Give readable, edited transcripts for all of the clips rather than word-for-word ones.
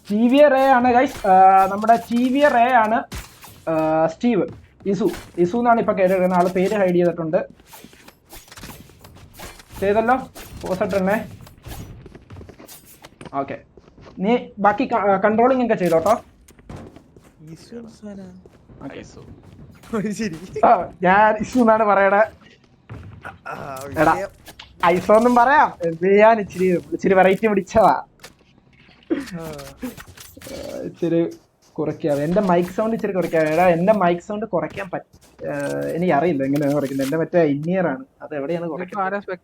ടിവിയർ A ആണ് guys. നമ്മുടെ ടിവിയർ A ആണ് സ്റ്റീവ്. ഇസു എന്നാണ് ഇപ്പൊ കേട്ടിരിക്കുന്നത്. ആള് പേര് ഹൈഡ് ചെയ്തിട്ടുണ്ട്. ചെയ്തല്ലോ, പോസട്ടേ. ഓക്കെ, നീ ബാക്കി കൺട്രോളിംഗ് ഒക്കെ ചെയ്തോട്ടോ. ഞാൻ ഇസു എന്നാണ് പറയണേ. എടാ ഐസോ ഒന്നും പറയാം. എന്ത് ചെയ്യാൻ, ഇച്ചിരി വെറൈറ്റി പിടിച്ചതാ. ഇച്ചിരി കുറയ്ക്കാം. എന്റെ മൈക്ക് സൗണ്ട് ഇച്ചിരി കുറയ്ക്കാം. എടാ എന്റെ മൈക്ക് സൗണ്ട് കുറയ്ക്കാൻ എനിക്ക് അറിയില്ല എങ്ങനെയാണ് കുറയ്ക്കുന്നത്. എന്റെ മറ്റേ ഇന്നിയർ ആണ്, അത് എവിടെയാണ് കുറയ്ക്കുന്നത്?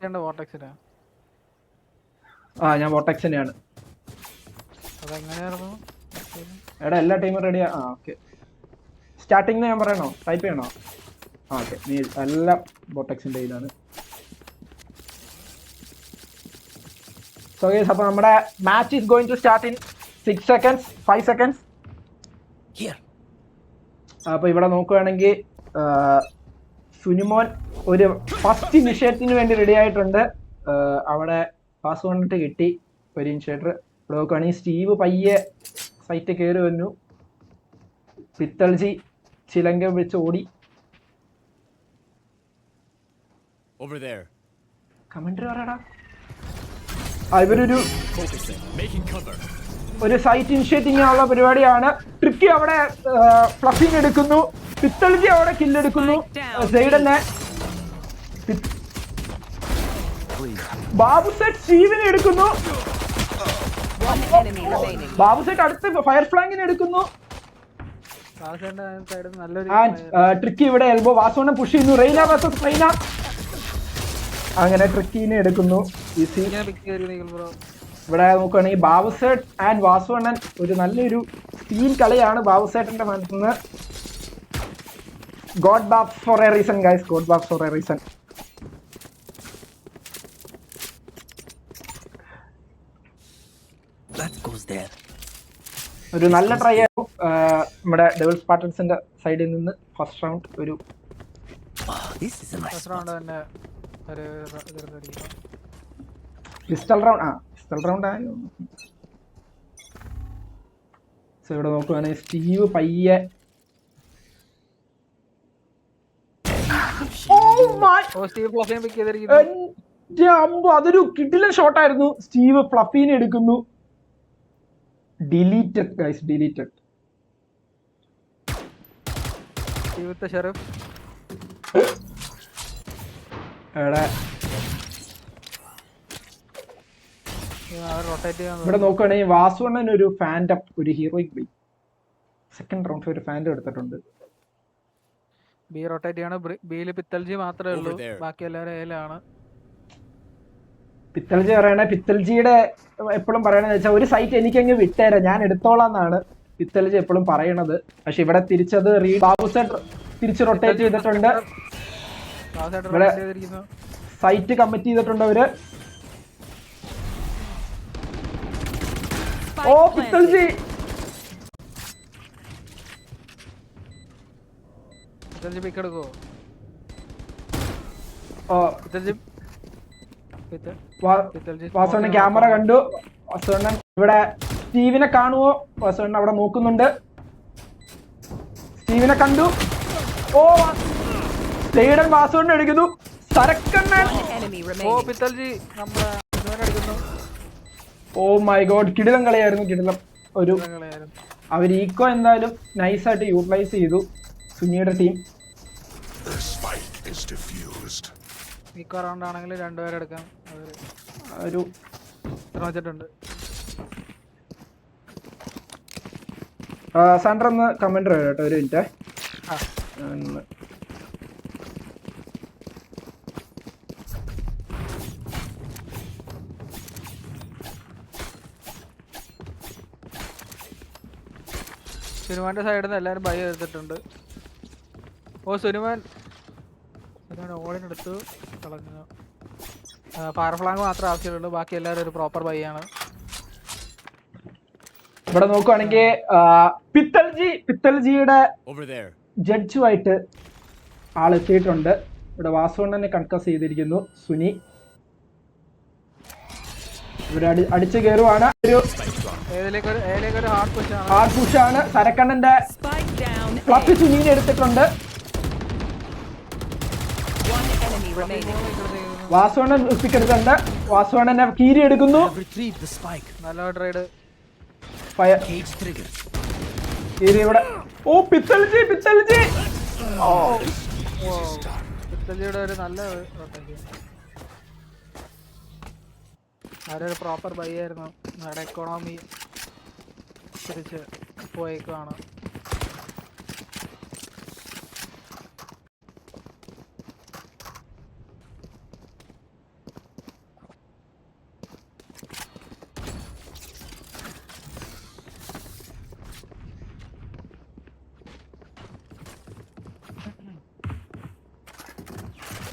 ഞാൻ വോട്ടക്സ് തന്നെയാണ്. എടാ എല്ലാ ടൈമും റെഡിയാ. ഓക്കെ, സ്റ്റാർട്ടിങ് ഞാൻ പറയണോ, ടൈപ്പ് ചെയ്യണോ? ഓക്കെ, നീ എല്ലാം വോട്ടക്സിന്റെ കയ്യിലാണ്. സോ ഗയ്സ്, അപ്പോൾ നമ്മുടെ match is going to start in 6 seconds, 5 seconds. അപ്പോൾ ഇവിടെ നോക്കുകയാണെങ്കിൽ സുനിമോൻ ഒരു ഫസ്റ്റ് ഇനിഷ്യേറ്റീവിന് വേണ്ടി റെഡി ആയിട്ടുണ്ട്. അവിടെ പാസ് വന്നിട്ട് കിട്ടി ഒരു ഇനിഷ്യേറ്റർ. ഇവിടെ നോക്കുകയാണെങ്കിൽ സ്റ്റീവ് പയ്യെ സൈറ്റ് കയറി വന്നു. പിത്തൾജി ചിലങ്ക വെച്ച് ഓടി. കമന്ററി പറയടാ. ഇവരൊരു സൈറ്റ് ഇനിഷ്യേറ്റിംഗ് ഉള്ള പരിപാടിയാണ്. ട്രിക്കി അവിടെ ഫ്ലഫിങ് എടുക്കുന്നു. പിത്തൾജി അവിടെ കില്ലെടുക്കുന്നു. സൈഡന്നെ ബാബു സെറ്റ് സ്റ്റീവിനെ എടുക്കുന്നു. ബാബു സെറ്റ് അടുത്ത് ഫയർ ഫ്ലാങ്കിനെ എടുക്കുന്നു. ട്രിക്കി ഇവിടെ എൽബോ വാസോനെ പുഷ് ചെയ്യുന്നു. റെയ്ന വേഴ്സസ് റെയ്ന. അങ്ങനെ ട്രിക്കിനെ എടുക്കുന്നു. ഇവിടെ നോക്കുകയാണെങ്കിൽ ബാബുസേട്ട് ആൻഡ് വാസുവണ്ണൻ ഒരു നല്ലൊരു ടീം കളിയാണ് ബാബുസേട്ടന്റെ മനസ്സിൽ നിന്ന്. God baps for a reason guys, god baps for a reason. ഒരു നല്ല ട്രൈ ആയിരുന്നു നമ്മുടെ ഡെവിൾ സ്പാർട്ടൻസിന്റെ സൈഡിൽ നിന്ന്. ഫസ്റ്റ് റൗണ്ട് ഒരു പിസ്റ്റൾ റൗണ്ട് ആയോ? സോ ഇവിടെ നോക്കുകയാണെങ്കിൽ സ്റ്റീവ് പയ്യെ അതൊരു കിടിലൻ ഷോട്ടായിരുന്നു. സ്റ്റീവ് ഫ്ലഫീനെ എടുക്കുന്നു. Deleted guys, deleted. ഇവിടെ നോക്കുകയാണെങ്കിൽ വാസുവണ്ണൻ ഒരു ഫാൻഡം, ഒരു ഹീറോയിക് ബി സെക്കൻഡ് റൗണ്ട് ഒരു ഫാൻഡം എടുത്തിട്ടുണ്ട്. ബി റൊട്ടേറ്റ് ചെയ്യാണ്. ബിയില് പിത്തൽജി മാത്രമേ ഉള്ളൂ, ബാക്കി എല്ലാവരും എയിലാണ്. പിത്തൽജി പറയണേ, പിത്തൽജിയുടെ എപ്പോഴും പറയണെന്ന് വെച്ചാൽ ഒരു സൈറ്റ് എനിക്കങ്ങ് വിട്ടേരാം, ഞാൻ എടുത്തോളാം എന്നാണ് പിത്തൽജി എപ്പോഴും പറയണത്. പക്ഷെ ഇവിടെ തിരിച്ചത് ബാബുസെറ്റ് തിരിച്ച് റൊട്ടേറ്റ് ചെയ്തിട്ടുണ്ട്. ഇവിടെ സൈറ്റ് കമ്മിറ്റ് ചെയ്തിട്ടുണ്ട് അവര്. ഓ പിത്തൽജി പിക്ക് എടുക്കോ? വാസുവണ്ണൻ ക്യാമറ കണ്ടു. വാസുവണ്ണൻ ഇവിടെ സ്റ്റീവിനെ കാണുവോ? വാസുവണ്ണൻ അവിടെ നോക്കുന്നുണ്ട്. സ്റ്റീവിനെ കണ്ടു. ഓ സ്റ്റേഡൻ വാസുവണ്ണൻ എടുക്കുന്നു. സരക്കണ്ണൻ. ഓ പിത്തൽജി എടുക്കുന്നു. ഓ മൈ ഗോഡ്, കിടിലം കളിയായിരുന്നു, കിടിലം. ഒരു അവർ ഈക്കോ എന്തായാലും നൈസായിട്ട് യൂട്ടിലൈസ് ചെയ്തു സുനിയുടെ ടീം. ഈക്കോ റൗണ്ട് ആണെങ്കിൽ രണ്ടുപേരെടുക്കാം. ഒരു സാൻഡർ ഒന്ന് കമന്റ് കേട്ടോ, ഒരു മിനിറ്റ്. സുനുമാന്റെ സൈഡിൽ നിന്ന് എല്ലാവരും ബൈ എടുത്തിട്ടുണ്ട്. ഓ സുനുമാൻ ഓളിനെടുത്തു കളഞ്ഞു. ഫയർ ഫ്ലാങ്ക് മാത്രമേ ആവശ്യമുള്ളൂ, ബാക്കി എല്ലാവരും ഒരു പ്രോപ്പർ ബൈ ആണ്. ഇവിടെ നോക്കുവാണെങ്കിൽ പിത്തൽജിയുടെ ജഡ്ജുമായിട്ട് ആളെത്തിയിട്ടുണ്ട്. ഇവിടെ വാസുവണ്ണനെ കൺകസ് ചെയ്തിരിക്കുന്നു സുനി. ഇവര് അടിച്ചു കയറുവാണ്. ഒരു ഹാർഡ് പുഷാണ്. സരക്കണ്ണന്റെ ഫ്ലഫി സുനീനെ എടുത്തിട്ടുണ്ട്. വാസുവണ്ണൻ പിക്ക് എടുത്തിട്ടുണ്ട്. വാസുവണ്ണനെ കീരി എടുക്കുന്നു. കീരി ഇവിടെ. ഓ പിത്തൽജി ഒരു നല്ല അവരൊരു പ്രോപ്പർ ബൈ ആയിരുന്നു. നമ്മുടെ എക്കോണമി തിരിച്ച് പോയേക്കാണ്.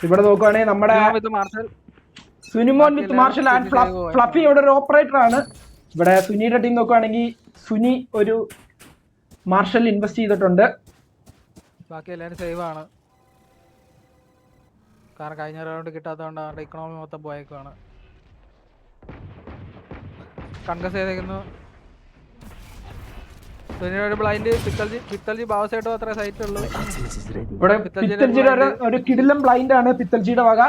ഇവിടെ നോക്കുവാണെങ്കിൽ നമ്മുടെ സുനിമോൻ വിത്ത് മാർഷൽ ആൻഡ് ഫ്ലഫി ഇവിടെ ഒരു ഓപ്പറേറ്റർ ആണ്. ഇവിടെ സുനിയുടെ ടീം നോക്കുവാണെങ്കിൽ സുനി ഒരു മാർഷൽ ഇൻവെസ്റ്റ് ചെയ്തിട്ടുണ്ട്. ബാക്കി എല്ലാവരും സേവ് ആണ്. കാരണം കഴിഞ്ഞ റൗണ്ട് കിട്ടാത്തതുകൊണ്ട് അവരുടെ ഇക്കണോമി മൊത്തം പോയേക്കാണ്. കൺകസ് ചെയ്തേക്കുന്നു. സുനിയുടെ ഒരു ബ്ലൈൻഡ്. പിത്തൽജി ബാവസായിട്ട് മാത്രമേ സൈറ്റ് ഉള്ളൂ. ഇവിടെ പിത്തൽജിയുടെ ഒരു കിടിലം ബ്ലൈൻഡ് ആണ് പിത്തൽജിയുടെ വക.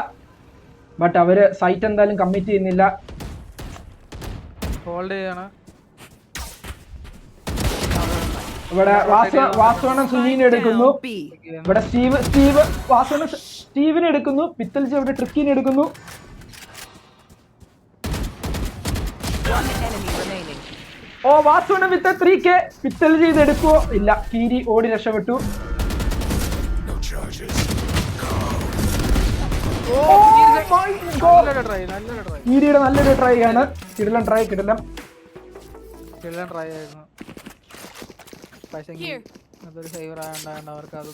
ബട്ട് അവര് സൈറ്റ് എന്തായാലും കമ്മിറ്റ് ചെയ്യുന്നില്ല. ഹോൾഡ് ചെയ്യാണ്. ഇവിടെ വാസുവണ്ണൻ സുനീനെ എടുക്കുന്നു. ഇവിടെ സ്റ്റീവിനെ എടുക്കുന്നു. പിത്തൽജി ഇവിടെ ട്രിക്കിനെ എടുക്കുന്നു. ഓ വാസുവണ്ണൻ വിത്ത് 3K. പിത്തൽജി ഇത് എടുക്കുവോ? ഇല്ല. കീരി ഓടി രക്ഷപ്പെട്ടു. കീരിയുടെ നല്ലൊരു ട്രൈ ആണ്. കിടിലൻ ട്രൈ ആയിരുന്നു. പക്ഷേ അതൊരു സേവർ ആയതുകൊണ്ടാണ് അവർക്ക് അത്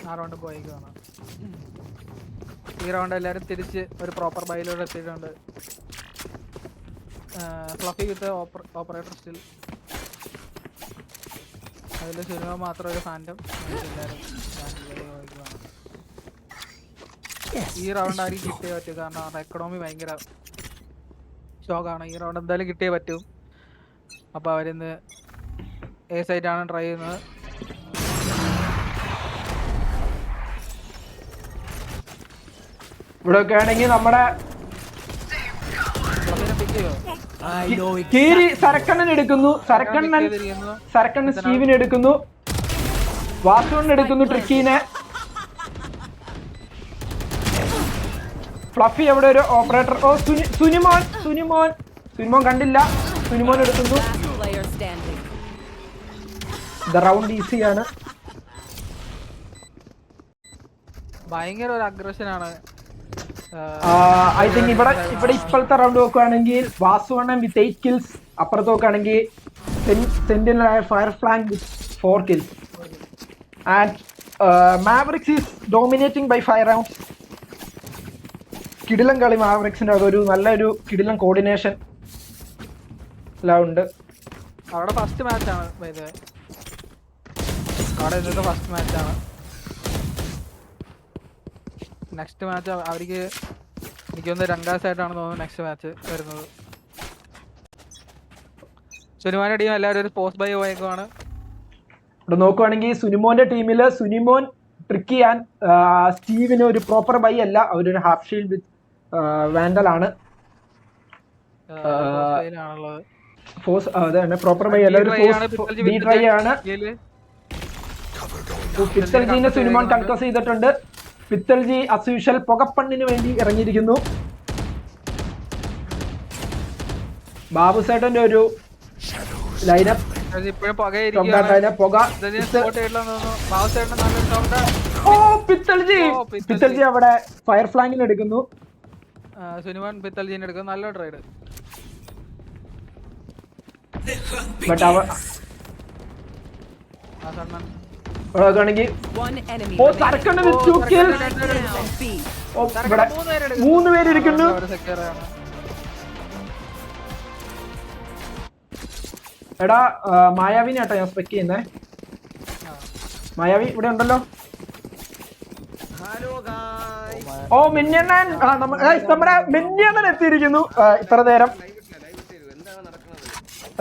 ആ റൗണ്ട് പോയിക്കാണ്. ഈ റൗണ്ട് എല്ലാവരും തിരിച്ച് ഒരു പ്രോപ്പർ ബൈയിലൂടെ എത്തിയിട്ടുണ്ട്. ഫ്ലഫി വിത്ത് ഓപ്പറേറ്റർ സ്റ്റിൽ. അതിൽ സിനിമ മാത്രം ഒരു ഫാൻറ്റം. എല്ലാവരും ഈ റൗണ്ട് ആയിരിക്കും കിട്ടിയേ പറ്റൂ. കാരണം അവരുടെ എക്കണോമി ഭയങ്കര ഷോക്കാണ്. ഈ റൗണ്ട് എന്തായാലും കിട്ടിയേ പറ്റൂ. അപ്പോൾ അവരിന്ന് എ സൈറ്റാണ് ട്രൈ ചെയ്യുന്നത്. ഇവിടെ ഒക്കെ ആണെങ്കിൽ നമ്മുടെ കീരി സരക്കണ്ണൻ എടുക്കുന്നു. സരക്കണ്ണൻ സ്റ്റീവിനെ എടുക്കുന്നു. വാസുവണ്ണൻ എടുക്കുന്നു ട്രിക്കീനെ. ഫ്ലഫി അവിടെ ഒരു ഓപ്പറേറ്റർ. ഓ സുനിമോൻ കണ്ടില്ല. സുനിമോൻ എടുക്കുന്നു. റൗണ്ട് ഈസിയാണ്. ഭയങ്കര ഒരു അഗ്രഷനാണ്. ഐ തിങ്ക് ഇവിടെ ഇപ്പോഴത്തെ റൗണ്ട് നോക്കുകയാണെങ്കിൽ വാസുവണ്ണൻ വിത്ത് 8 kills. അപ്പുറത്ത് നോക്കുകയാണെങ്കിൽ സെന്റിനലായ Fire Flank with 4 kills. And Mavericks is dominating by 5 rounds. കിടിലൻ കളി മാവറിക്സിന്റെ. അതൊരു നല്ലൊരു കിടിലൻ കോർഡിനേഷൻ എല്ലാം ഉണ്ട്. അവിടെ ഫസ്റ്റ് മാച്ചാണ്. അവിടെ ഇന്നത്തെ ഫസ്റ്റ് മാച്ചാണ്. നെക്സ്റ്റ് മാച്ച് അവർക്ക് എനിക്കൊന്ന് രണ്ടാമതായിട്ടാണ് തോന്നുന്നു നെക്സ്റ്റ് മാച്ച് വരുന്നത്. സുനിമോന്റെ ടീം എല്ലാവരും ഒരു പോസ്റ്റ് ബൈ പോയേക്കുവാണ്. ഇവിടെ നോക്കുവാണെങ്കിൽ സുനിമോന്റെ ടീമില് സുനിമോൻ ട്രിക്കി ആൻഡ് സ്റ്റീവിന് ഒരു പ്രോപ്പർ ബൈ അല്ല. അവരൊരു ഹാഫ് ഷീൽഡ് വിത്ത് വാൻഡൽ ആണ്. പ്രോപ്പർ ബൈ അല്ല. ഒരു ട്രൈ ആണ്. പിത്തൽജീനെ സുനിമോൻ കൺകസ് ചെയ്തിട്ടുണ്ട്. പിത്തൽജി ആസ് യൂഷ്വൽ പുകപ്പണ്ണിന് വേണ്ടി ഇറങ്ങിയിരിക്കുന്നു. ബാബു സേട്ടന്റെ ഒരു ലൈനപ്പ്. പിത്തൽജി അവിടെ ഫയർ ഫ്ലാങ്കിൽ എടുക്കുന്നു. സുനിമോൻ പിത്തൽജീനെ എടുക്കുന്നു. നല്ല ട്രൈഡ്. ബട്ട് അവ മൂന്ന് പേരിരിക്കുന്നു. എടാ മായാവിനെ ആട്ടോ ഞാൻ സ്പെക്ക് ചെയ്യുന്നേ. മായാവി ഇവിടെ ഉണ്ടല്ലോ. ഓ മിന്യണ്ണൻ. നമ്മുടെ മിന്യണ്ണൻ എത്തിയിരിക്കുന്നു. ഇത്ര നേരം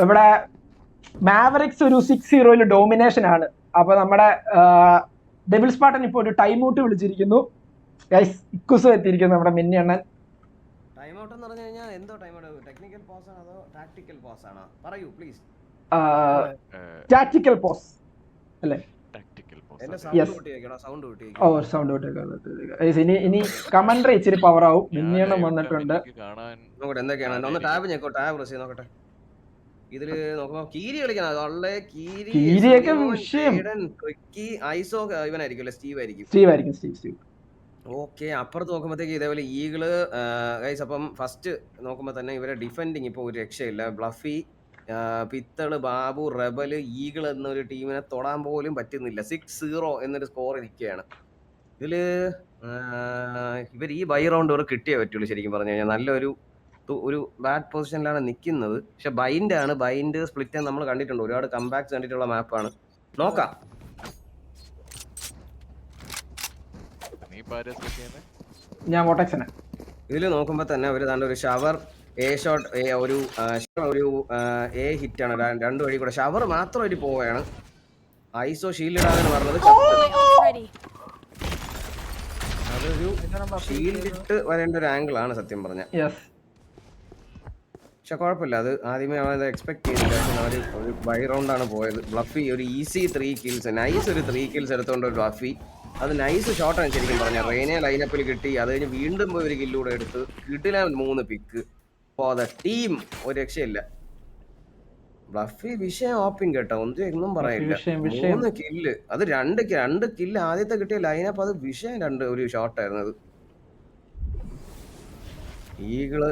ഇവിടെ മാവറിക്സ് ഒരു 6-0 ഡോമിനേഷൻ ആണ്. അപ്പൊ നമ്മുടെ ഡെബിൾ സ്പാട്ടൻ ഇപ്പൊ ഒരു ടൈം ഔട്ട് വിളിച്ചിരിക്കുന്നു. ഗൈസ് ഇക്കുസും എത്തിയിരിക്കുന്നു നമ്മുടെ മിന്നി അണ്ണൻ. ടൈം ഔട്ട് എന്ന് പറഞ്ഞു കഴിഞ്ഞാൽ എന്തോ ടൈം ഔട്ട്, ടെക്നിക്കൽ പോസ് ആണോ അതോ ടാക്ടിക്കൽ പോസ് ആണോ? പറയൂ പ്ലീസ്. ടാക്ടിക്കൽ പോസ് അല്ലേ? എന്റെ സൗണ്ട് കൂട്ടി വെക്കണോ? സൗണ്ട് കൂട്ടി വെക്കണോ? ഓ സൗണ്ട് കൂട്ടി. ഇനി കമന്ററി ഇച്ചിരി പവർ ആവും. മിന്നിയണ്ണം വന്നിട്ടുണ്ട്. നോക്കട്ടെ എന്തൊക്കെയാണ്. ഒന്ന് ടാബ് ഞെക്കോ, ടാബ് പ്രസ് ചെയ്ത് നോക്കട്ടെ. ഇതില് നോക്കുമ്പോ കീരി കളിക്കണം. അതുള്ള കീരിയൊക്കെ വിഷയം. ഐസോ ഇവനായിരിക്കും അല്ലെ? സ്റ്റീവ് ആയിരിക്കും. സ്റ്റീവ്. ഓക്കെ, അപ്പുറത്ത് നോക്കുമ്പോഴത്തേക്ക് ഇതേപോലെ ഈഗിള് ഗൈസ്. അപ്പം ഫസ്റ്റ് നോക്കുമ്പോൾ തന്നെ ഇവരെ ഡിഫെൻഡിങ് ഇപ്പോൾ ഒരു രക്ഷയില്ല. ബ്ലഫി, പിത്തള്, ബാബു, റെബല്, ഈഗിൾ എന്നൊരു ടീമിനെ തൊടാൻ പോലും പറ്റുന്നില്ല. 6-0 എന്നൊരു സ്കോർ ഇരിക്കുകയാണ്. ഇതില് ഇവർ ഈ ബൈ റൗണ്ട് ഇവർ കിട്ടിയേ പറ്റുള്ളൂ. ശരിക്കും പറഞ്ഞു കഴിഞ്ഞാൽ നല്ലൊരു ബാഡ് പൊസിഷനിലാണ് നിൽക്കുന്നത്. പക്ഷെ ബൈൻഡ് സ്പ്ലിറ്റ് നമ്മൾ കണ്ടിട്ടുണ്ട്, ഒരുപാട് കംബാക്സ് കണ്ടിട്ടുള്ള മാപ്പാണ്. നോക്കാം. ഞാൻ വോട്ടക്സനെ ഇതിൽ നോക്കുമ്പോൾ തന്നെ ഒരു നല്ല ഒരു ഷവർ എ ഷോട്ട്, ഒരു എ ഹിറ്റ് ആണ്. രണ്ടു വഴി കൂടെ ഷവർ മാത്രമായിട്ട് പോവുകയാണ്. ഐസോ ഷീൽഡ് ഇടാനാണ് പറഞ്ഞത്. അതൊരു ഷീൽഡ് ഇട്ട് വരേണ്ട ഒരു ആംഗിൾ ആണ് സത്യം പറഞ്ഞ. പക്ഷെ കുഴപ്പമില്ല, അത് ആദ്യമേ അവൻ എക്സ്പെക്ട് ചെയ്തില്ല. ഒരു ബൈ റൗണ്ട് ആണ് പോയത്. ബ്ലഫി ഒരു ഈസി 3 kills, നൈസ് ഒരു 3 kills എടുത്തോണ്ട് ഒരു ബ്ലഫി. അത് നൈസ് ഷോട്ടാണ് ശരിക്കും പറഞ്ഞാൽ. റെയിനെ ലൈനപ്പിൽ കിട്ടി. അത് കഴിഞ്ഞ് വീണ്ടും ഒരു കില്ലൂടെ എടുത്ത് കിട്ടില്ല 3 പിക്ക്. അപ്പോൾ അത് ടീം ഒരു രക്ഷയില്ല. ബ്ലഫി വിഷയം ഓപ്പിൻ കേട്ടോ, ഒന്നും പറയില്ല. 3 കില്ല്, അത് 2 കില്ല് ആദ്യത്തെ കിട്ടിയ ലൈനപ്പ്. അത് വിഷയം ഒരു ഷോട്ടായിരുന്നു അത്. ഈഗിള്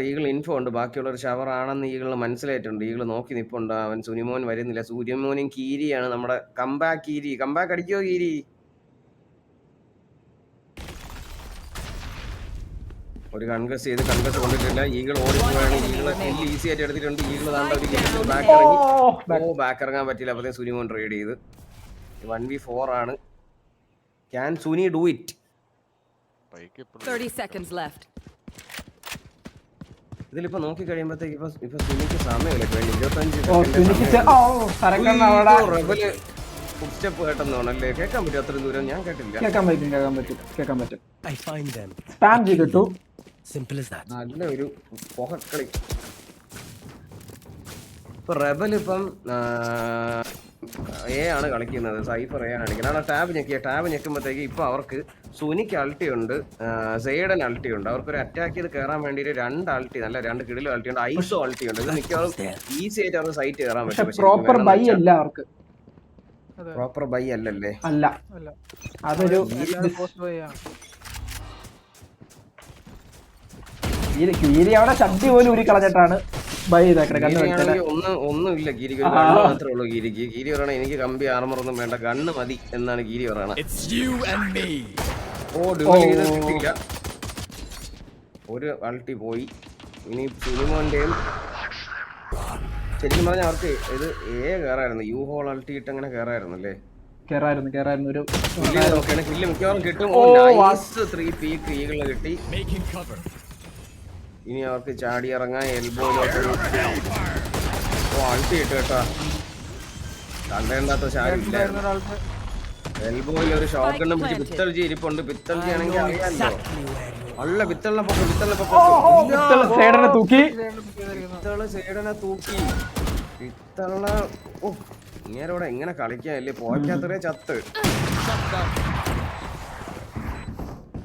ഈഗിൾ ഇൻഫോ ഉണ്ട്. ബാക്കിയുള്ളൊരു ഷവർ ആണെന്ന് ഈഗിളിന് മനസ്സിലായിട്ടുണ്ട്. ഈഗിള് നോക്കി നിപ്പുണ്ട്. അവൻ സുനിമോൻ വരുന്നില്ല. സൂര്യമോനും കീരിയാണ് നമ്മുടെ കംബാക്ക്. കംബാക്ക് അടിക്കോ കീരി? ഒരു concasse കൊണ്ടിട്ടില്ല. Eagle ഓടിപ്പോയാണ്. Eagle kill easy ആയിട്ട് എടുത്തിട്ടുണ്ട്. ഈഗിൾ ബാക്ക് ഇറങ്ങാൻ പറ്റില്ല. അപ്പത്തേക്കും സുനിമോൻ റൈഡ് ചെയ്ത് 1v4 ആണ്. Can Suni do it? 30 seconds left. ഇതിലിപ്പോ നോക്കി കഴിയുമ്പോഴത്തേക്ക് ഇപ്പൊ സുനിക്ക് സമയമില്ല. 25 സ്റ്റെപ്പ് കേട്ടെന്നാണല്ലേ? കേൾക്കാൻ പറ്റും അത്രയും ദൂരം? ഞാൻ കേട്ടില്ല. കേൾക്കാൻ പറ്റും. സ്പാം ചെയ്തിട്ടു. നല്ലൊരു പൊഹക്കളി. ഇപ്പൊ റെബൽ ഇപ്പം എ ആണ് കളിക്കുന്നത്. സൈഫർ എ ആണ് കളിക്കുന്നത്. ടാബ് ഞെക്കുമ്പോഴത്തേക്ക് ഇപ്പൊ അവർക്ക് സുനിക്ക് അൾട്ടി ഉണ്ട്, സെയ്ഡൻ അൾട്ടി ഉണ്ട്. അവർക്കൊരു അറ്റാക്ക് ചെയ്ത് കയറാൻ വേണ്ടിയിട്ട് 2 അൾട്ടി, നല്ല 2 കിടിലും അൾട്ടി ഉണ്ട്. ഐസോ അൾട്ടി ഉണ്ട്. ഇത് മിക്കവാറും ഈസി ആയിട്ട് അവർക്ക് സൈറ്റ് കയറാൻ പറ്റും. പ്രോപ്പർ ബൈ അല്ല അവർക്ക്. പ്രോപ്പർ ബൈ അല്ലല്ലേ? അല്ല, അതൊരു കീരി അവിടെ ശബ്ദി പോലും ഉരി കളഞ്ഞിട്ടാണ് ബൈ ചെയ്തേക്കണേ. ഒന്നുമില്ല ഗീരിക്ക്, ഒരു ഗണ്ണ് മാത്രമേ ഉള്ളൂ ഗീരിക്ക്. ഗീരി പറയണ എനിക്ക് കമ്പി ആർമർ ഒന്നും വേണ്ട, ഗണ്ണ് മതി എന്നാണ് ഗീരി പറയണത്. കിട്ടില്ല. ഒരു അൾട്ടി പോയി. ഇനി സുനിമോന്റെയും ശരിക്കും പറഞ്ഞാൽ അവർക്ക് ഇത് കയറായിരുന്നു. യു ഹോൾ അൾട്ടി ഇട്ട് അങ്ങനെ കയറായിരുന്നു അല്ലേ? കേറായിരുന്നു ഒരു കില്ല് മിക്കവാറും കിട്ടും. 3 പീക്ക് ഈഗിളിന് കിട്ടി. ഇനി അവർക്ക് ചാടി ഇറങ്ങാൻ എൽബോയിലോട്ടൊരു അൾട്ടി ഇട്ട് കേട്ടാ. കണ്ടേണ്ടാത്ത ചാടില്ല. എൽബോയിൽ ഒരു ഷോട്ട് ഗണ്ണും പിടിച്ച് പിത്തൾജി ഇരിപ്പുണ്ട്. പിത്തൾജി ആണെങ്കിൽ അറിയാമല്ലോ. അല്ല പിത്തളിനെ തൂക്കി. പിത്തള ഇങ്ങനോടെ എങ്ങനെ കളിക്കാല്ലേ? പോയ്ക്കാത്തറേ ചത്ത്.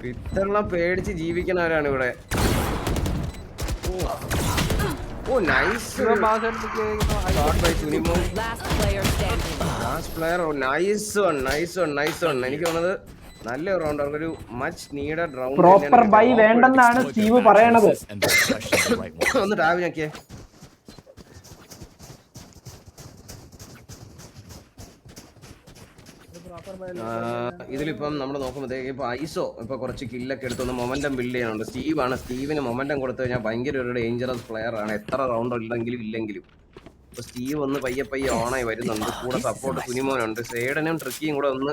പിത്തളിനെ പേടിച്ച് ജീവിക്കുന്നവരാണ് ഇവിടെ. Oh nice shot by Sunimon. Last player. Nice one. എനിക്ക് തോന്നുന്നത് നല്ലൊരു റൗണ്ട്, അവർക്കൊരു much needed round. Proper buy വേണ്ടെന്നാണ് സ്റ്റീവ് പറയണത്. ഒന്ന് ടാബ് നോക്കിയേ. ഇതിലിപ്പം നമ്മൾ നോക്കുമ്പോഴത്തേക്ക് ഇപ്പൊ ഐസോ ഇപ്പൊ കുറച്ച് കില്ലൊക്കെ എടുത്തൊന്ന് മൊമെന്റം ബിൽഡ് ചെയ്യാനുണ്ട്. സ്റ്റീവിന് മൊമെന്റം കൊടുത്തു കഴിഞ്ഞാൽ ഭയങ്കര ഒരു ഡേഞ്ചറസ് പ്ലെയർ ആണ്, എത്ര റൗണ്ട് ഉണ്ടെങ്കിലും ഇല്ലെങ്കിലും. ഇപ്പൊ സ്റ്റീവ് ഒന്ന് പയ്യെ ഓണായി വരുന്നുണ്ട്. കൂടെ സപ്പോർട്ട് സുനിമോനുണ്ട്. സേഡനും ട്രിക്കിയും കൂടെ ഒന്ന്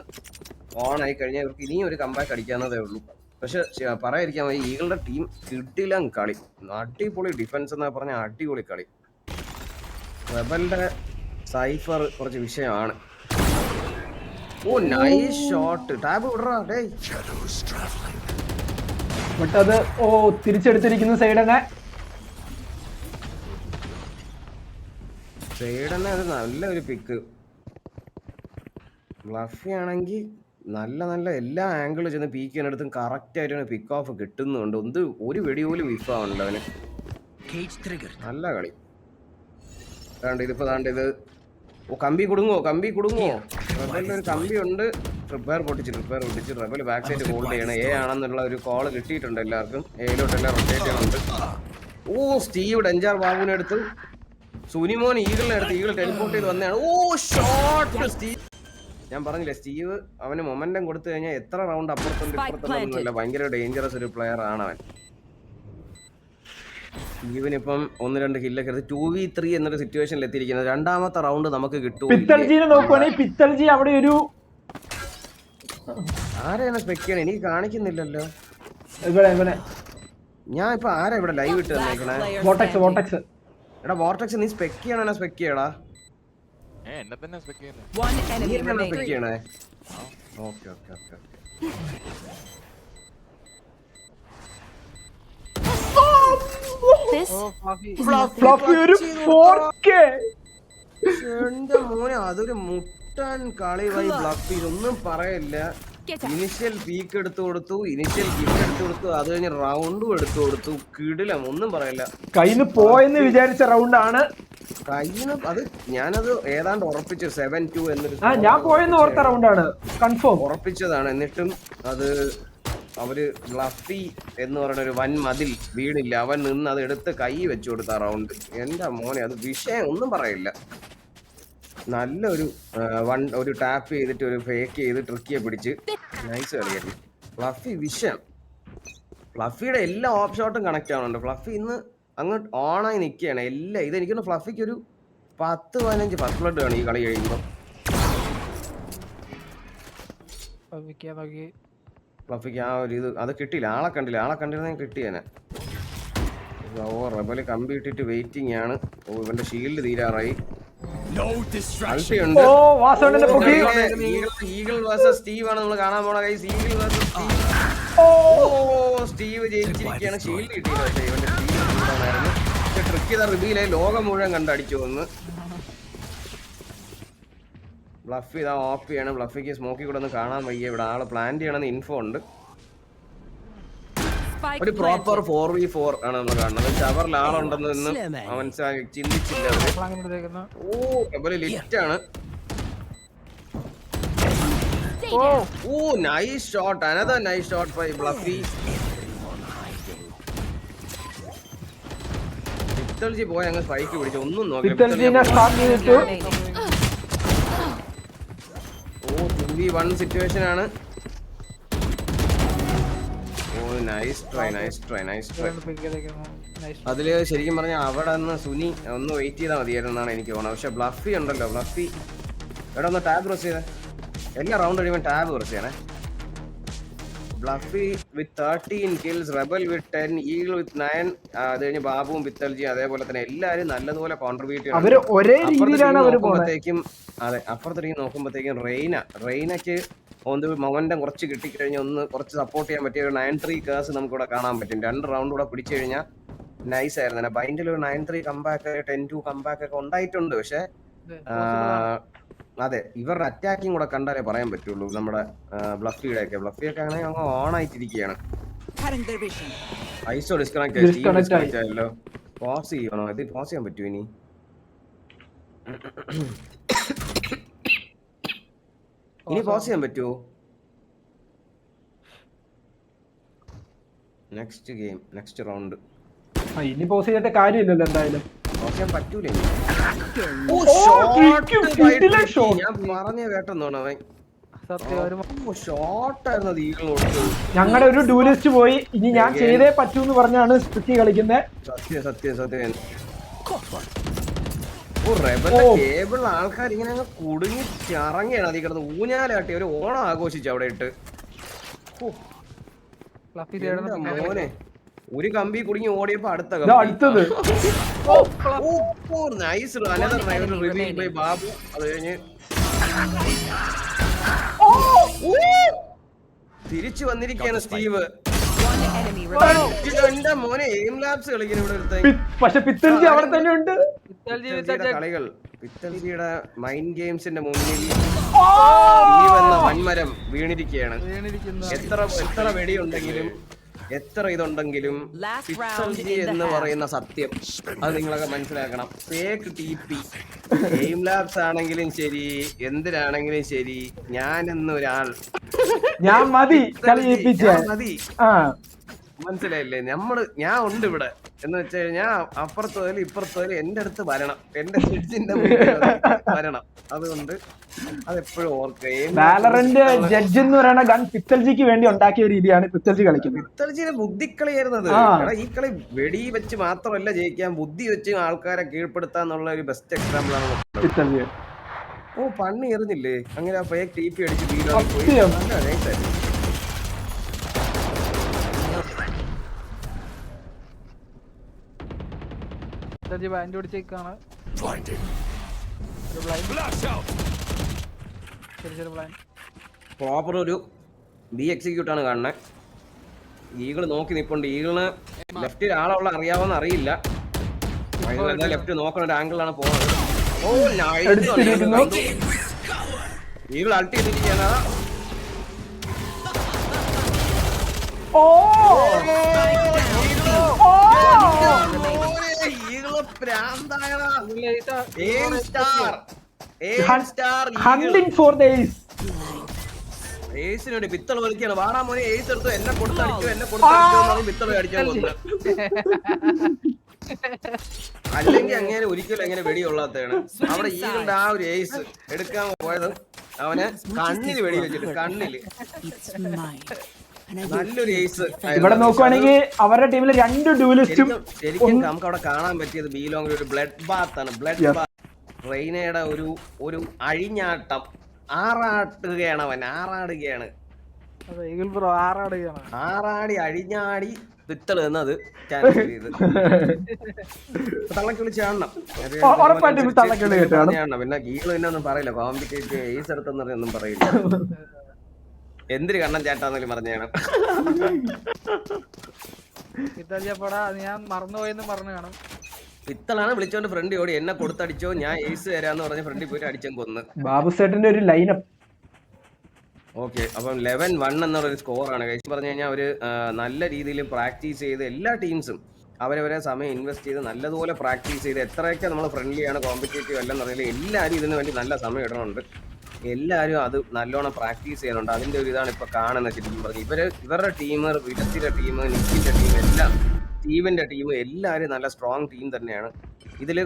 ഓണായി കഴിഞ്ഞാൽ ഇവർക്ക് ഇനിയും ഒരു കമ്പാക്ക് അടിക്കാവുന്നതേ ഉള്ളൂ. പക്ഷെ പറയാതിരിക്കാൻ ഈകളുടെ ടീം കിട്ടില്ല കളി. അടിപൊളി ഡിഫൻസ് എന്നാ പറഞ്ഞ അടിപൊളി കളി. റെബലിന്റെ സൈഫർ കുറച്ച് വിഷയമാണ്. Oh nice shot. ടാബ് വിടറാ ഡേയ്. ബട്ട് അത് തിരിച്ചെടുത്തിരിക്കുന്ന സൈഡനെ. സൈഡനെ അത് നല്ലൊരു പിക്ക്. ബ്ലഫി ആണെങ്കിൽ നല്ല എല്ലാ ആംഗിളും ചെന്ന് പീക്ക് ചെയ്യാനടുത്തും കറക്റ്റ് ആയിട്ടാണ് പിക്ക് ഓഫ് കിട്ടുന്നുണ്ട്. ഒരു വെടി പോലും മിസ്സാവുന്നുണ്ട് അവന്. നല്ല കളി. ഇതിപ്പോ ഇത് കമ്പി കുടുങ്ങോ. റെബലിന് ഒരു കമ്പി ഉണ്ട്. റിപ്പയർ പൊട്ടിച്ച് റെബൽ ബാക്ക് സൈഡ് ഹോൾഡ് ചെയ്യണം. എ ആണെന്നുള്ള ഒരു കോള് കിട്ടിയിട്ടുണ്ട് എല്ലാവർക്കും. എയിലോട്ട് എല്ലാം റൊട്ടേറ്റ് ചെയ്യുന്നുണ്ട്. സ്റ്റീവ് ഡെഞ്ചാർ ബാബുവിനെ എടുത്ത് സുനിമോൻ ഈഗിളിനെ എടുത്ത് ഈഗിൾ ടെലിപ്പോർട്ട് ചെയ്ത് വന്നതാണ്. Shot Steve. ഞാൻ പറഞ്ഞില്ലേ സ്റ്റീവ് അവന് മൊമെന്റം കൊടുത്തു കഴിഞ്ഞാൽ എത്ര റൗണ്ട് അപ്പുറത്തുണ്ട് ഇപ്പുറത്തുണ്ടല്ല. ഭയങ്കര ഡേഞ്ചറസ് ഒരു പ്ലെയർ ആണ് അവൻ. സ്റ്റീവിനിപ്പം 1-2 കില്ലൊക്കെ എടുത്ത് 2v3 എന്നൊരു സിറ്റുവേഷനിൽ എത്തിയിരിക്കുന്നത്. രണ്ടാമത്തെ റൗണ്ട് നമുക്ക് കിട്ടും. പിത്തൽജിനെ നോക്കുവാണെങ്കിൽ പിത്തൽജി അവിടെ ഒരു ആരെയാണ് സ്പെക്ക് ചെയ്യണേ? എനിക്ക് കാണിക്കുന്നില്ലല്ലോ. ഇവിടെ ഞാൻ ഇപ്പൊ ആരാ ഇവിടെ ലൈവ് ഇട്ട് തന്നേക്കണേ? വോട്ടക്സ്. എടാ വോർട്ടക്സ് നീ സ്പെക്ക് ചെയ്യണ സ്പെക്ക് ചെയ്യടാ. എന്നെ തന്നെ സ്പെക്ക് ചെയ്യുന്നു. One enemy spec remaining. ചെയ്യണേ. ഓക്കെ. This ഫ്ലഫി ഒരു 4K. എന്റെ മോനെ അതൊരു മുട്ടൻ കളി വൈ. ബ്ലഫി ഒന്നും പറയില്ല. ഇനിഷ്യൽ പീക്ക് എടുത്തു കൊടുത്തു, ഇനിഷ്യൽ ഗിഫ്റ്റ് എടുത്തു കൊടുത്തു, അത് കഴിഞ്ഞ് റൗണ്ടും എടുത്തു കൊടുത്തു. കിടിലം, ഒന്നും പറയില്ല. കയ്യിന്ന് പോയെന്ന് വിചാരിച്ച റൗണ്ടാണ്. കയ്യിന്ന് അത് ഞാനത് ഏതാണ്ട് ഉറപ്പിച്ചു 7-2 എന്നൊരു ഞാൻ പോയെന്ന് ഓർത്ത റൗണ്ടാണ്. കൺഫേം ഉറപ്പിച്ചതാണ്. എന്നിട്ടും അത് അവര് ബ്ലഫി എന്ന് പറയുന്ന ഒരു വൻ മതിൽ വീടില്ല, അവൻ നിന്ന് അത് എടുത്ത് കൈ വെച്ചു കൊടുത്ത റൗണ്ട്. എന്റെ മോനെ അത് വിഷയം, ഒന്നും പറയില്ല. നല്ലൊരു ഒരു ടാപ്പ് ചെയ്തിട്ട് ഒരു ഫേക്ക് ചെയ്ത് ട്രിക്കിയെ പിടിച്ച് നൈസ് കളിയായിരുന്നു ഫ്ലഫി. വിഷയം ഫ്ലഫിയുടെ എല്ലാ ഓഫ് ഷോട്ടും കണക്ട് ആവുന്നുണ്ട്. ഫ്ലഫി ഇന്ന് അങ്ങോട്ട് ഓണായി നിൽക്കുകയാണ് എല്ലാം. ഇതെനിക്കൊന്ന് ഫ്ലഫിക്ക് ഒരു 10-15 ഫസ്റ്റ് ബ്ലഡ് ആണ് ഈ കളി കഴിയുമ്പോൾ. ഫ്ലഫിക്ക് ആ ഒരു ഇത് അത് കിട്ടിയില്ല. ആളെ കണ്ടിരുന്നെങ്കിൽ കിട്ടിയേനെ. റെബല് കമ്പി ഇട്ടിട്ട് വെയിറ്റിംഗ് ആണ്. ഇവന്റെ ഷീൽഡ് തീരാറായി. ഈഗിൾ വേഴ്സസ് സ്റ്റീവ് ആണ് നമ്മൾ കാണാൻ പോണ ഗൈസ്. ഈഗിൾ വേഴ്സസ് സ്റ്റീവ് ജയിച്ചിരിക്കുകയാണ്. ഷീൽഡ് കിട്ടിയില്ല. പക്ഷേ ഇവന്റെ ഷീൽഡ് ട്രിക്ക് ചെയ്ത റിവീലെ ലോകം മുഴുവൻ കണ്ടടിച്ചു വന്ന്. ബ്ലഫി ഇതാ ഓഫ് ചെയ്യണം. ബ്ലഫിക്ക് സ്മോക്കി കൂടെ ഒന്ന് കാണാൻ വയ്യ. ഇവിടെ ആള് പ്ലാൻ ചെയ്യണമെന്ന് ഇൻഫോ ഉണ്ട്. ഒരു പ്രോപ്പർ 4v4 ആണ് നമ്മൾ കാണുന്നത്. ഷവറിൽ ആളുണ്ടെന്ന് അവൻ ചിന്തിച്ചില്ല. ലിറ്റ് ആണ്. Nice shot. Another nice shot by Bluffy. പിത്തൽജി പോയി അങ്ങ് സ്പൈക്ക് പിടിച്ചു. ഒന്നും നോക്കി 2v1 സിറ്റുവേഷൻ ആണ്. Nice try. അതില് ശരിക്കും പറഞ്ഞാൽ അവിടെ നിന്ന് സുനി ഒന്ന് വെയിറ്റ് ചെയ്താൽ മതിയായിരുന്നാണ് എനിക്ക് തോന്നുന്നത്. പക്ഷെ ബ്ലഫി ഉണ്ടല്ലോ, ബ്ലഫി ഇവിടെ ഒന്ന് ടാബ് പ്രസ് ചെയ്തേ. എല്ലാ റൗണ്ട് കഴിയുമ്പോൾ ടാബ് പ്രസ് ചെയ്യണേ. ബ്ലഫി വിത്ത് 13 kills, റെബൽ വിത്ത് 10, ഈഗിൾ വിത്ത് 9. അത് കഴിഞ്ഞ് ബാബുവും പിത്തൽജിയും അതേപോലെ തന്നെ എല്ലാവരും നല്ലതുപോലെ കോൺട്രിബ്യൂട്ട് ചെയ്യണം. അതെ, അപ്പുറത്തേക്ക് നോക്കുമ്പോഴത്തേക്കും റെയ്നയ്ക്ക് ഒന്ന് മൊമെന്റം കുറച്ച് കിട്ടിക്കഴിഞ്ഞാൽ ഒന്ന് കുറച്ച് സപ്പോർട്ട് ചെയ്യാൻ പറ്റിയ ഒരു 9-3 കേസ് നമുക്കിവിടെ കാണാൻ പറ്റും. 2 റൗണ്ട് കൂടെ പിടിച്ചു കഴിഞ്ഞാൽ നൈസ് ആയിരുന്നു. ബൈൻഡിൽ ഒരു 9-3 കമ്പാക്ക് 10-2 കമ്പാക്ക് ഒക്കെ ഉണ്ടായിട്ടുണ്ട്. പക്ഷെ അതെ, ഇവരുടെ അറ്റാക്കിങ് കൂടെ കണ്ടാലേ പറയാൻ പറ്റുള്ളൂ. നമ്മുടെ ബ്ലഫിയൊക്കെ ആണെങ്കിൽ അങ്ങ് ഓൺ ആയിട്ടിരിക്കുകയാണ്. ഐസോ ഡിസ്കണക്ട് ആയല്ലോ. പോസ് ചെയ്യണോ? ഇത് പോസ് ചെയ്യാൻ പറ്റുമോ ഇനി? പോസ് ചെയ്യാൻ പറ്റുമോ? നെക്സ്റ്റ് ഗെയിം, നെക്സ്റ്റ് റൗണ്ട് ഇനി പോസ് ചെയ്തിട്ട് കാര്യമില്ലല്ലോ. എന്തായാലും പോസ് ചെയ്യാൻ പറ്റൂല. ഞാൻ പറഞ്ഞ കേട്ടെന്നോണ അവൻ ഷോർട്ടായിരുന്നു. ഞങ്ങളുടെ ഒരു ഡ്യൂലിസ്റ്റ് പോയി. ഇനി ഞാൻ ചെയ്തേ പറ്റൂന്ന് പറഞ്ഞാണ് സ്ട്രിക്കി കളിക്കുന്നത്. സത്യം. കേബിൾ ആൾക്കാർ ഇങ്ങനെ അങ്ങ് കുടുങ്ങി ചറങ്ങിയാണ് അതിൽ കിടന്ന് ഊഞ്ഞാലാട്ടി ഒരു ഓണം ആഘോഷിച്ചു അവിടെ ഇട്ട്. മോനെ ഒരു കമ്പി കുടുങ്ങി ഓടിയപ്പോ അടുത്ത ഇതാ കമ്പി. അടുത്തത്. Nice another reveal by Babu. അത് കഴിഞ്ഞ് തിരിച്ചു വന്നിരിക്കുകയാണ് സ്റ്റീവ്. എന്റെ മോനെ എയിം ലാബ്സ് കളിക്കുന്നു ഇവിടെ ഒരുത്തൻ. പക്ഷെ പിത്തൽജി അവിടെ തന്നെ ഉണ്ട്. പിത്തൽജിയുടെ കളികൾ, പിത്തൽജിയുടെ മൈൻഡ് ഗെയിംസിന്റെ മുന്നിൽ സ്റ്റീവ് എന്ന വൻമരം വീണിരിക്കുകയാണ്. എത്ര വെടിയുണ്ടെങ്കിലും എത്ര ഇതുണ്ടെങ്കിലും പിത്തൽജി എന്ന് പറയുന്ന സത്യം അത് നിങ്ങളൊക്കെ മനസ്സിലാക്കണം. ഫേക്ക് TP എയിം ലാബ്സ് ആണെങ്കിലും ശരി എന്തിനാണെങ്കിലും ശരി ഞാനെന്നൊരാൾ ഞാൻ മതി കളി ജയിപ്പിച്ചാൽ മതി. ആ മനസ്സിലായില്ലേ? ഞാൻ ഉണ്ട് ഇവിടെ എന്ന് വെച്ച് കഴിഞ്ഞാൽ അപ്പുറത്ത് പോയാലും ഇപ്പുറത്ത് പോയാലും എന്റെ അടുത്ത് വരണം, എന്റെ ജഡ്ജിന്റെ വരണം. അതുകൊണ്ട് അതെപ്പോഴും ഓർക്കുക. വാലറന്റ് ജഡ്ജ് എന്ന് പറയുന്ന ഗൺ പിത്തൽജിക്ക് വേണ്ടി ഉണ്ടാക്കിയ രീതിയാണ് പിത്തൽജി കളിക്കുന്നത്. പിത്തൽജിയുടെ ബുദ്ധിക്കളിയായിരുന്നത്. ഈ കളി വെടി വെച്ച് മാത്രമല്ല ജയിക്കാൻ, ബുദ്ധി വെച്ച് ആൾക്കാരെ കീഴ്പ്പെടുത്താന്നുള്ള ഒരു ബെസ്റ്റ് എക്സാമ്പിൾ ആണ് പിത്തൽജി. ഓ പണ്ണി എറിഞ്ഞില്ലേ അങ്ങനെ ഫേക്ക് TP അടിച്ച് സത്യം. ബാൻഡ് പിടിച്ചേക്കാണ്. പ്രോപ്പർ ഒരു ബി എക്സിക്യൂട്ട് ആണ് കാണുന്നത്. ഈഗിള് നോക്കി നിപ്പുണ്ട്. ഈഗിളിന് ലെഫ്റ്റിൽ ആളുള്ള അറിയാവോന്ന് അറിയില്ല. ലെഫ്റ്റ് നോക്കുന്ന ഒരു ആംഗിളാണ് പോകുന്നത്. ഓ ഈഗിൾ അൾട്ടി ചെയ്തിരിക്കുകയാണ്. ഈഗിള് പ്രാന്തായടാ. Hunting for the ace. ഏസിനോട് പിത്തള വലിക്കാണ്. വാടാ മോനെ ഏസ് എടുത്തു, എന്നെ കൊടുത്തടിച്ചു, എന്നെ കൊടുത്തടിച്ചു പിത്തള അടിച്ചാൽ കൊന്നത്. അല്ലെങ്കിൽ അങ്ങനെ ഒരിക്കലും അങ്ങനെ വെടിയുള്ളതാണ്. അവിടെ ഈകളുടെ ആ ഒരു ഏസ് എടുക്കാൻ പോയത് അവന് കണ്ണില് വെടി വെച്ചിട്ട്, കണ്ണില് നല്ലൊരു ഏസ്. ഇവിടെ നോക്കുവാണെങ്കിൽ അവരുടെ ടീമിൽ 2 ഡ്യൂലിസ്റ്റും. ശരിക്കും നമുക്ക് അവിടെ കാണാൻ പറ്റിയത് ബീലോങ്ങിൽ ഒരു ബ്ലഡ് ബാത്ത് ആണ്. ബ്ലഡ് ബാത്ത്. റെയ്നയുടെ ഒരു അഴിഞ്ഞാട്ടം. ആറാട്ടുകയാണ് അവൻ, ആറാടുകയാണ്. ആറാടി അഴിഞ്ഞാടി പിത്തള് എന്നത് ക്യാൻസൽ ചെയ്ത് തള്ളക്ക് വിളിച്ച് കാണണം. പിന്നെ ഗീള് പിന്നെ ഒന്നും പറയില്ല. കോംപ്ലിക്കേറ്റ് ഏസ് എടുത്തെന്ന് പറഞ്ഞൊന്നും പറയില്ല. എന്തിന് കണ്ണൻ ചേട്ടാന്നേലും പറഞ്ഞാണ്. ഞാൻ മറന്നുപോയെന്ന് പറഞ്ഞു കാണും. പിത്തളാണ് വിളിച്ചോണ്ട് ഫ്രണ്ട് ഓടി, എന്നെ കൊടുത്തടിച്ചോ ഞാൻ ഏസ് തരാന്ന് പറഞ്ഞ് ഫ്രണ്ടിൽ പോയിട്ട് അടിച്ചും കൊന്ന്. ബാബു സേട്ടന്റെ ഒരു ലൈനപ്പ്. ഓക്കെ, അപ്പം 11-1 എന്നുള്ളൊരു സ്കോറാണ്. കഴിച്ച് പറഞ്ഞു കഴിഞ്ഞാൽ അവർ നല്ല രീതിയിൽ പ്രാക്ടീസ് ചെയ്ത് എല്ലാ ടീംസും അവരവരെ സമയം ഇൻവെസ്റ്റ് ചെയ്ത് നല്ലതുപോലെ പ്രാക്ടീസ് ചെയ്ത് എത്രയൊക്കെ നമ്മൾ ഫ്രണ്ട്ലിയാണ് കോമ്പറ്റേറ്റീവ് അല്ലെന്ന് പറഞ്ഞാൽ എല്ലാവരും ഇതിന് വേണ്ടി നല്ല സമയം ഇടണമുണ്ട്. എല്ലാവരും അത് നല്ലോണം പ്രാക്ടീസ് ചെയ്യുന്നുണ്ട്. അതിൻ്റെ ഒരു ഇതാണ് ഇപ്പോൾ കാണുന്നത്. ശരിക്കും പറഞ്ഞു ഇവരുടെ ടീം, വിടത്തിൻ്റെ ടീം, നിക്കിൻ്റെ ടീം, എല്ലാം സ്റ്റീവിൻ്റെ ടീം എല്ലാവരും നല്ല സ്ട്രോങ് ടീം തന്നെയാണ്. ഇതിൽ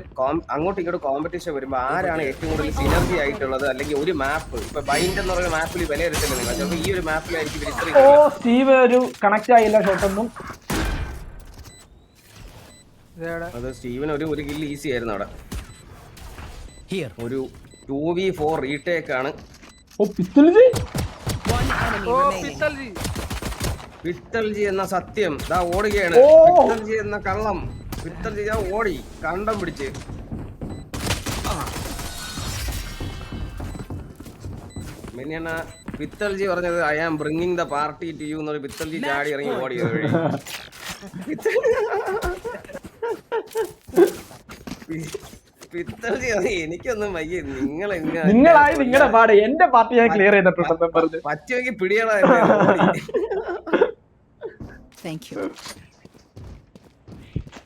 അങ്ങോട്ടും ഇങ്ങോട്ടും കോമ്പറ്റീഷൻ വരുമ്പോൾ ആരാണ് ഏറ്റവും കൂടുതൽ സിനർജി ആയിട്ടുള്ളത്, അല്ലെങ്കിൽ ഒരു മാപ്പ് ഇപ്പൊ ബൈൻഡ് എന്ന് പറയുന്ന മാപ്പിൽ വിലയിരുത്തില്ല നിങ്ങൾ. ചിലപ്പോൾ ഈ ഒരു മാപ്പിലായിരിക്കും സ്റ്റീവ് ഒരു കണക്ട് ആയില്ല ഷോട്ടൊന്നും. അത് സ്റ്റീവിന് ഒരു കില്ല് ഈസി ആയിരുന്നു അവിടെ. ഒരു 2v4 റീടേക്ക് ആണ്. പിത്തൽജി എന്ന സത്യം ദാ ഓടുകയാണ്. പിത്തൽജി എന്ന കള്ളം. പിത്തൽജി ഓടി കണ്ടം പിടിച്ച്. പിന്നെയാണ് പിത്തൽജി പറഞ്ഞത് I am bringing the party to you എന്നൊരു പിത്തൽജി ചാടി ഇറങ്ങി ഓടിയത് വഴി. പിത്തൽജി എനിക്കൊന്നും വയ്യ. നിങ്ങളായി നിങ്ങളുടെ പാട്, എന്റെ പാർട്ടി ഞാൻ ക്ലിയർ ചെയ്തിട്ടുണ്ടെന്ന് പറഞ്ഞു. പറ്റുമെങ്കിൽ പിടികളായിരുന്നു.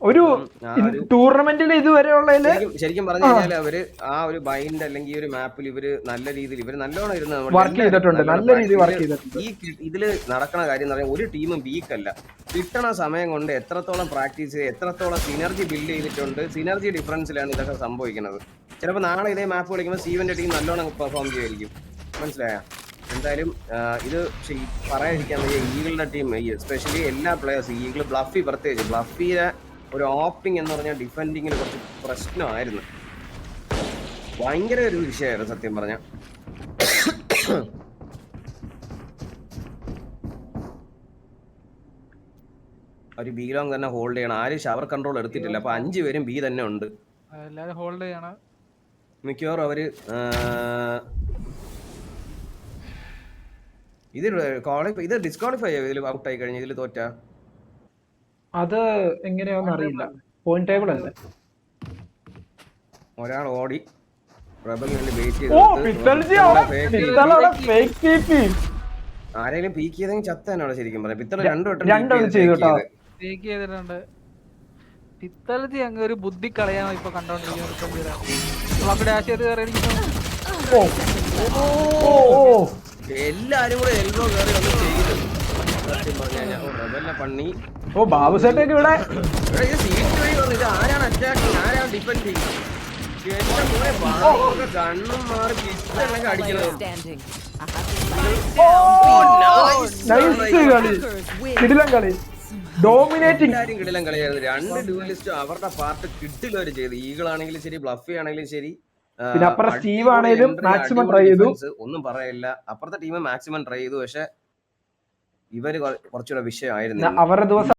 ഒരു ടൂർണമെന്റിൽ ഇതുവരെയുള്ളതില് ശരിക്കും പറഞ്ഞു കഴിഞ്ഞാൽ അവര് ആ ഒരു ബൈൻഡ് അല്ലെങ്കിൽ ഒരു മാപ്പിൽ ഇവര് നല്ല രീതിയിൽ ഇവര് നല്ലോണം ഇരുന്ന് വർക്ക് ചെയ്തിട്ടുണ്ട്. നല്ല രീതിയിൽ വർക്ക് ചെയ്തിട്ടുണ്ട്. ഈ ഇതില് നടക്കുന്ന കാര്യം എന്ന് പറഞ്ഞാൽ ഒരു ടീമും വീക്കല്ല. കിട്ടണ സമയം കൊണ്ട് എത്രത്തോളം പ്രാക്ടീസ് ചെയ്ത് എത്രത്തോളം സിനർജി ബിൽഡ് ചെയ്തിട്ടുണ്ട്. സിനർജി ഡിഫറൻസിലാണ് ഇതൊക്കെ സംഭവിക്കുന്നത്. ചിലപ്പോൾ നാളെ ഇതേ മാപ്പ് കളിക്കുമ്പോൾ സ്റ്റീവന്റെ ടീം നല്ലോണം പെർഫോം ചെയ്യുമായിരിക്കും. മനസ്സിലായ? എന്തായാലും ഇത് പറയാതിരിക്കാൻ വയ്യ. ഈഗിളുടെ ടീം എസ്പെഷ്യലി എല്ലാ പ്ലേയേഴ്സും, ഈഗിൾ ബ്ലഫി പ്രത്യേകിച്ച്, ബ്ലഫിയുടെ ഒരു ഓപ്പിംഗ് എന്ന് പറഞ്ഞാൽ ഡിഫെൻഡിങ്ങിൽ കുറച്ച് പ്രശ്നമായിരുന്നു. ഭയങ്കര ഒരു വിഷയമായിരുന്നു സത്യം പറഞ്ഞ. ഒരു ബി ലോങ് തന്നെ ഹോൾഡ് ചെയ്യണം. ആരും ഷവർ കൺട്രോൾ എടുത്തിട്ടില്ല. അപ്പൊ 5 പേരും ബി തന്നെ ഉണ്ട്. എല്ലാരും ഹോൾഡ് ചെയ്യണം. മിക്കവാറും അവര് ഇത് ഡിസ്ക്വാളിഫൈ ആയോ? ഇതിൽ ഔട്ട് ആയി കഴിഞ്ഞ ഇതിൽ തോറ്റ അത് എങ്ങനെയാന്ന് അറിയില്ല. പോയിന്റ് ടേബിൾ അല്ലേ? ഒരാൾ ഓടി റബലിന് വേണ്ടി വെയിറ്റ് ഓ പിത്തൽജി ഫേക്ക് ടിപി. ആരെങ്കിലും പീക്ക് ചെയ്തെങ്കിൽ ചത്താനോടെ ശരിക്കും പറയാം. പിത്തള രണ്ടുവട്ടം ചെയ്തു കേട്ടോ. ഫേക്ക് ചെയ്തിട്ടുണ്ട്. പിത്തളജി അങ്ങ് ഒരു ബുദ്ധി കളയാൻ ഇപ്പൊ കണ്ടോണ്ടിരിക്കുന്നത്. എല്ലാരും കൂടെ എൽബോ കയറി വന്ന് ചെയ്ത് സത്യം പറഞ്ഞാൽ റബലിനെ പണി. ഓ ബാബു സേട്ടൊക്കെ ഇവിടെ ഇത് സീറ്റ് വഴി വന്നു. ഇത് ആരാണ് അറ്റാക്കിങ്, ആരാണ് ഡിഫെൻഡിങ്? കണ്ണും മാറി പിസ്റ്റളൊക്കെ അടിക്കുന്നത്. കിടിലം കളി, ഡോമിനേറ്റിംഗ്. കിടിലം കളിയായിരുന്നു. രണ്ട് ഡ്യൂലിസ്റ്റും അവരുടെ പാർട്ട് കിട്ടിലവര് ചെയ്ത്. ഈഗിൾ ആണെങ്കിലും ശരി, ബ്ലഫി ആണെങ്കിലും ശരി. പിന്നെ അപ്പുറം സ്റ്റീവ് ആണെങ്കിലും മാക്സിമം ട്രൈ ചെയ്തു. ഒന്നും പറയില്ല. അപ്പുറത്തെ ടീം മാക്സിമം ട്രൈ ചെയ്തു. പക്ഷെ ഇവര് കുറച്ചുകൂടെ വിഷയമായിരുന്നു അവരുടെ ദിവസം